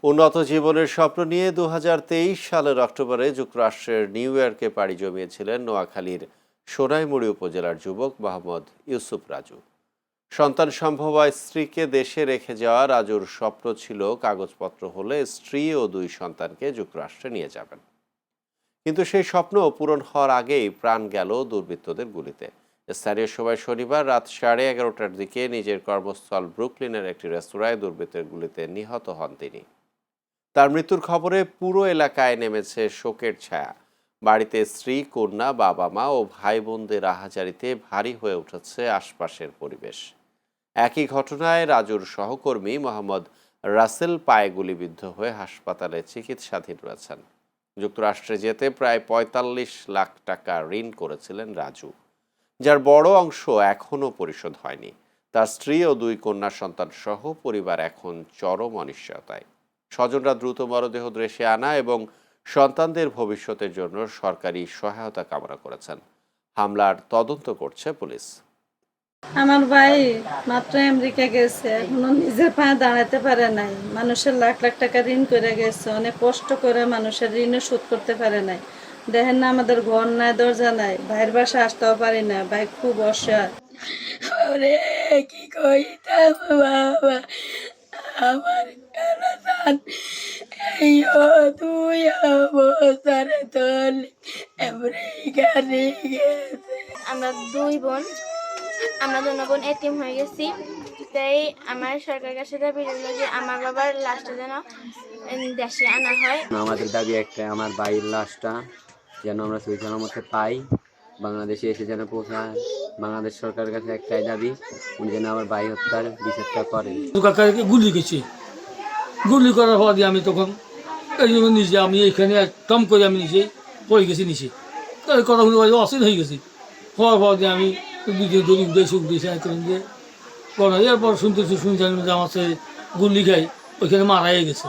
উন্নত জীবনের স্বপ্ন নিয়ে 2023 সালের অক্টোবরে যুক্তরাষ্ট্রের নিউ ইয়র্কে পাড়ি জমিয়েছিলেন নোয়াখালীর সোনাইমুড়ি উপজেলার যুবক মোহাম্মদ ইউসুফ রাজু। সন্তান সম্ভব স্ত্রীকে দেশে রেখে যাওয়া রাজুর স্বপ্ন ছিল কাগজপত্র হলে স্ত্রী ও 2 সন্তানকে যুক্তরাষ্ট্রে নিয়ে যাবেন। কিন্তু সেই স্বপ্ন পূরণ হওয়ার আগেই প্রাণ গেল দুর্বৃত্তদের গুলিতে। স্থানীয় সময় শনিবার রাত 11:30টার দিকে নিজের কর্মস্থল ব্রুকলিনের একটি রেস্তোরাঁয় দুর্বৃত্তের গুলিতে নিহত হন তিনি। তার মৃত্যুর খবরে পুরো এলাকায় নেমেছে শোকের ছায়া। বাড়িতে স্ত্রী, কন্যা, বাবা মা ও ভাই বোনদের আহাজারিতে ভারী হয়ে উঠেছে আশপাশের পরিবেশ। একই ঘটনায় রাজুর সহকর্মী মোহাম্মদ রাসেল পায়ে গুলিবিদ্ধ হয়ে হাসপাতালে চিকিৎসাধীন রয়েছেন। যুক্তরাষ্ট্রে যেতে প্রায় 45 লাখ টাকা ঋণ করেছিলেন রাজু, যার বড় অংশ এখনও পরিশোধ হয়নি। তার স্ত্রী ও 2 কন্যা সন্তান সহ পরিবার এখন চরম অনিশ্চয়তায়। স্বজনরা দ্রুত মরদেহ দেশে আনা এবং সন্তানদের ভবিষ্যতের জন্য সরকারি সহায়তা কামনা করেছেন। হামলার তদন্ত করছে পুলিশ। আমার ভাই মাত্র আমেরিকা গেছে, এখনো নিজের পায়ে দাঁড়াতে পারে নাই। মানুষের লাখ লাখ টাকা ঋণ করে গেছে, অনেক কষ্ট করে মানুষের ঋণও শোধ করতে পারে নাই। দেখেন না, আমাদের ঘর নাই, দরজা নাই, ভাইয়ের বাসা আসতেও পারি না। ভাই খুব অসহায়। ওরে কি কইতাম বাবা, আমার কালাজান এই তুই অবসরে তোল আমেরিকা গেছে। আমরা 2 বোন, আমরা 2 বোন এতিম হয়ে গেছি। তাই আমার সরকারের কাছে দাবি রইল যে আমার বাবার লাশটা যেন দেশে আনা হয়। আমাদের দাবি একটা, আমার ভাইয়ের লাশটা যেন আমরা সহি সালামতে পাই, বাংলাদেশে এসে যেন পৌঁছায়। বাংলাদেশ সরকারের কাছে একটাই দাবি, উনি যেন আমার ভাই হত্যার বিচারটা করেন। কাকাকে গুলি গেছে, গুলি করার পর দিয়ে আমি তখন এই জন্য নিজে আমি এইখানে একদম করে আমি নিজে পড়ে গেছি নিচে। তাই কথা শুনে অসীন হয়ে গেছি। হওয়ার পর দিয়ে আমি দুদিন দড়ি উঠে সুখ দিয়েছি দিয়ে করা। এরপর শুনতে যে আমার গুলি খাই ওইখানে মারাই গেছে।